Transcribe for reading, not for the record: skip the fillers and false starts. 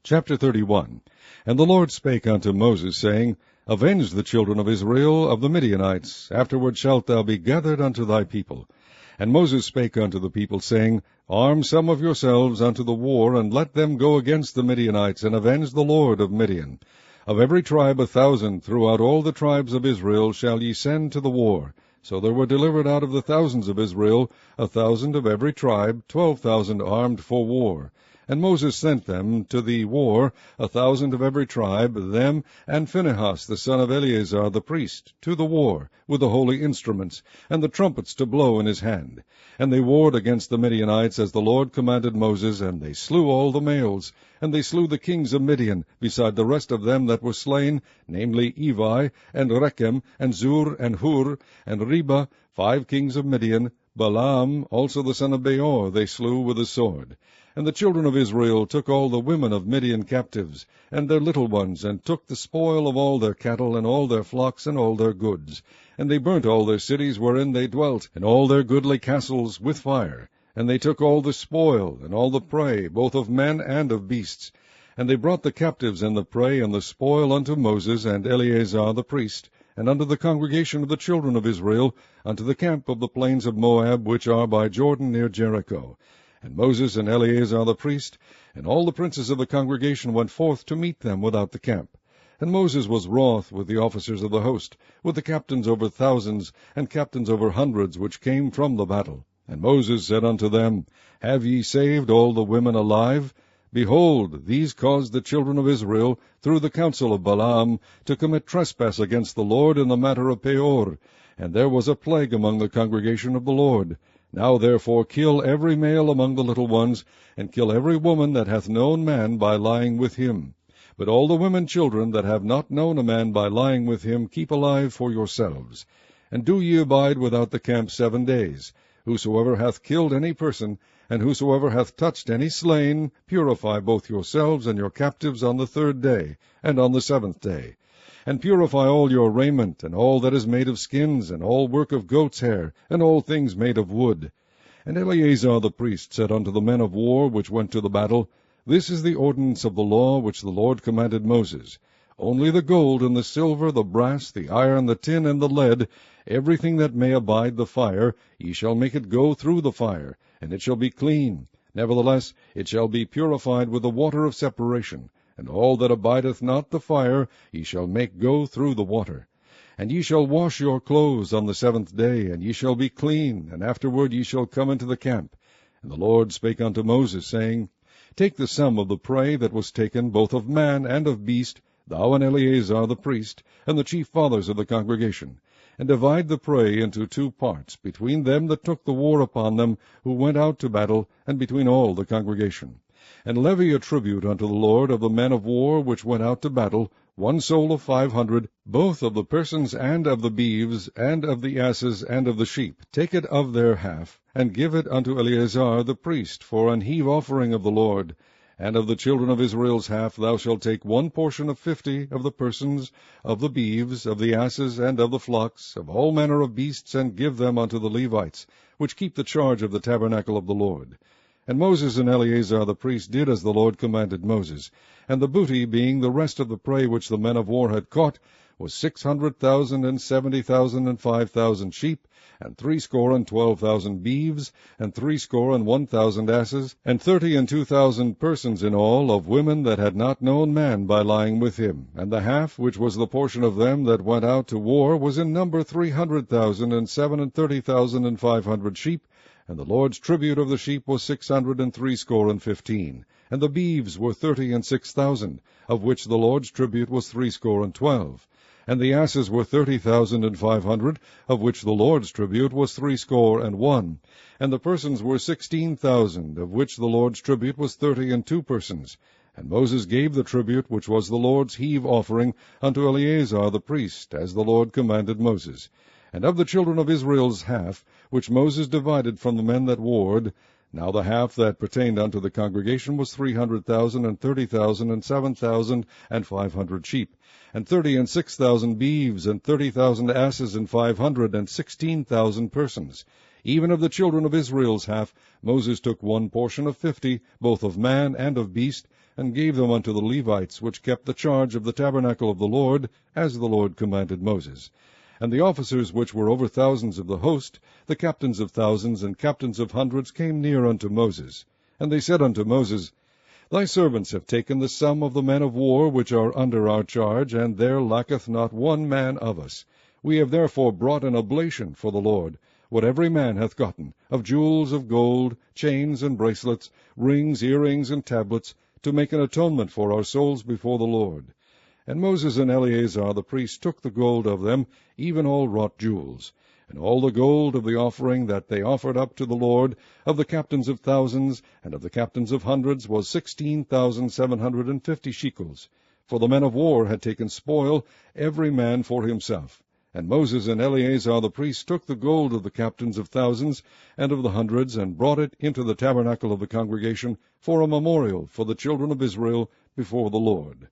Chapter 31. And the Lord spake unto Moses, saying, Avenge the children of Israel of the Midianites, afterward shalt thou be gathered unto thy people. And Moses spake unto the people, saying, Arm some of yourselves unto the war, and let them go against the Midianites, and avenge the Lord of Midian. Of every tribe 1,000 throughout all the tribes of Israel shall ye send to the war. So there were delivered out of the thousands of Israel 1,000 of every tribe, 12,000 armed for war. And Moses sent them to the war 1,000 of every tribe, them and Phinehas the son of Eleazar the priest, to the war, with the holy instruments, and the trumpets to blow in his hand. And they warred against the Midianites, as the Lord commanded Moses, and they slew all the males. And they slew the kings of Midian, beside the rest of them that were slain, namely Evi, and Rechem, and Zur, and Hur, and Reba, 5 kings of Midian. Balaam also the son of Beor they slew with the sword. And the children of Israel took all the women of Midian captives, and their little ones, and took the spoil of all their cattle, and all their flocks, and all their goods. And they burnt all their cities wherein they dwelt, and all their goodly castles with fire. And they took all the spoil, and all the prey, both of men and of beasts. And they brought the captives and the prey and the spoil unto Moses and Eleazar the priest, and unto the congregation of the children of Israel, unto the camp of the plains of Moab, which are by Jordan near Jericho. And Moses and Eleazar the priest, and all the princes of the congregation went forth to meet them without the camp. And Moses was wroth with the officers of the host, with the captains over thousands, and captains over hundreds, which came from the battle. And Moses said unto them, Have ye saved all the women alive? Behold, these caused the children of Israel, through the counsel of Balaam, to commit trespass against the Lord in the matter of Peor. And there was a plague among the congregation of the Lord. Now therefore kill every male among the little ones, and kill every woman that hath known man by lying with him. But all the women children that have not known a man by lying with him keep alive for yourselves. And do ye abide without the camp 7 days. Whosoever hath killed any person, and whosoever hath touched any slain, purify both yourselves and your captives on the 3rd day, and on the 7th day. And purify all your raiment, and all that is made of skins, and all work of goat's hair, and all things made of wood. And Eleazar the priest said unto the men of war which went to the battle, This is the ordinance of the law which the Lord commanded Moses. Only the gold, and the silver, the brass, the iron, the tin, and the lead, everything that may abide the fire, ye shall make it go through the fire, and it shall be clean. Nevertheless it shall be purified with the water of separation. And all that abideth not the fire ye shall make go through the water. And ye shall wash your clothes on the 7th day, and ye shall be clean, and afterward ye shall come into the camp. And the Lord spake unto Moses, saying, Take the sum of the prey that was taken, both of man and of beast, thou and Eleazar the priest, and the chief fathers of the congregation, and divide the prey into 2 parts, between them that took the war upon them, who went out to battle, and between all the congregation. And levy a tribute unto the Lord of the men of war which went out to battle, 1 soul of 500, both of the persons and of the beeves, and of the asses, and of the sheep. Take it of their half, and give it unto Eleazar the priest for an heave offering of the Lord. And of the children of Israel's half thou shalt take 1 portion of 50 of the persons, of the beeves, of the asses, and of the flocks, of all manner of beasts, and give them unto the Levites, which keep the charge of the tabernacle of the Lord. And Moses and Eleazar the priest did as the Lord commanded Moses. And the booty, being the rest of the prey which the men of war had caught, was 600,000, and 70,000, and 5,000 sheep, and 62,000 beeves, and 61,000 asses, and 32,000 persons in all, of women that had not known man by lying with him. And the half, which was the portion of them that went out to war, was in number 300,000, and 37,500 sheep. And the Lord's tribute of the sheep was 615. And the beeves were 36,000, of which the Lord's tribute was 12. And the asses were 30,500, of which the Lord's tribute was 61. And the persons were 16,000, of which the Lord's tribute was 32 persons. And Moses gave the tribute, which was the Lord's heave offering, unto Eleazar the priest, as the Lord commanded Moses. And of the children of Israel's half, which Moses divided from the men that warred, now the half that pertained unto the congregation was 300,000, and 30,000, and 7,500 sheep, and 36,000 beeves, and 30,000 asses, and 516,000 persons. Even of the children of Israel's half, Moses took 1 portion of 50, both of man and of beast, and gave them unto the Levites, which kept the charge of the tabernacle of the Lord, as the Lord commanded Moses. And the officers which were over thousands of the host, the captains of thousands and captains of hundreds, came near unto Moses. And they said unto Moses, Thy servants have taken the sum of the men of war which are under our charge, and there lacketh not one man of us. We have therefore brought an oblation for the Lord, what every man hath gotten, of jewels of gold, chains and bracelets, rings, earrings, and tablets, to make an atonement for our souls before the Lord. And Moses and Eleazar the priest took the gold of them, even all wrought jewels. And all the gold of the offering that they offered up to the Lord, of the captains of thousands, and of the captains of hundreds, was 16,750 shekels. For the men of war had taken spoil, every man for himself. And Moses and Eleazar the priest took the gold of the captains of thousands and of the hundreds, and brought it into the tabernacle of the congregation for a memorial for the children of Israel before the Lord.